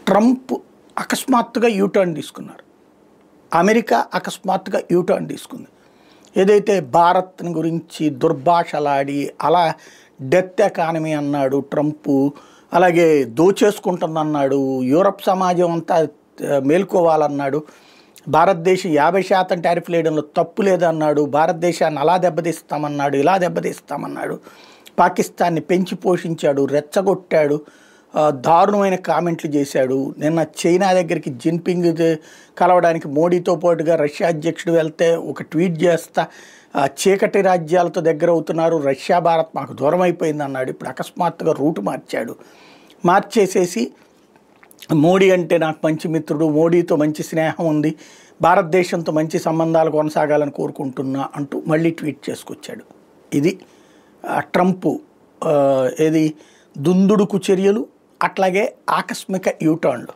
Trump అకస్మాత్తుగా U turn తీసుకున్నారు. America అకస్మాత్తుగా యూటర్న్ తీసుకుంది. ఏదైతే భారత్ని గురించి దుర్భాషలాడి అలా డెత్ ఎకానమీ అన్నాడు ట్రంపు, అలాగే దోచేసుకుంటుందన్నాడు, యూరప్ సమాజం అంతా మేల్కోవాలన్నాడు, భారతదేశం 50% టారిఫ్ వేయడంలో తప్పు లేదన్నాడు, భారతదేశాన్ని అలా దెబ్బతీస్తామన్నాడు, ఇలా దెబ్బతీస్తామన్నాడు, పాకిస్తాన్ని పెంచి పోషించాడు, రెచ్చగొట్టాడు, దారుణమైన కామెంట్లు చేశాడు. నిన్న చైనా దగ్గరికి జిన్పింగ్ కలవడానికి మోడీతో పాటుగా రష్యా అధ్యక్షుడు వెళ్తే ఒక ట్వీట్ చేస్తా చీకటి రాజ్యాలతో దగ్గర అవుతున్నారు, రష్యా భారత్ మాకు దూరం అయిపోయింది అన్నాడు. ఇప్పుడు అకస్మాత్తుగా రూటు మార్చాడు. మార్చేసేసి మోడీ అంటే నాకు మంచి మిత్రుడు, మోడీతో మంచి స్నేహం ఉంది, భారతదేశంతో మంచి సంబంధాలు కొనసాగాలని కోరుకుంటున్నా అంటూ మళ్ళీ ట్వీట్ చేసుకొచ్చాడు. ఇది ట్రంప్ ఏది దుందుడుకు చర్యలు, అట్లాగే ఆకస్మిక యూటర్న్లు.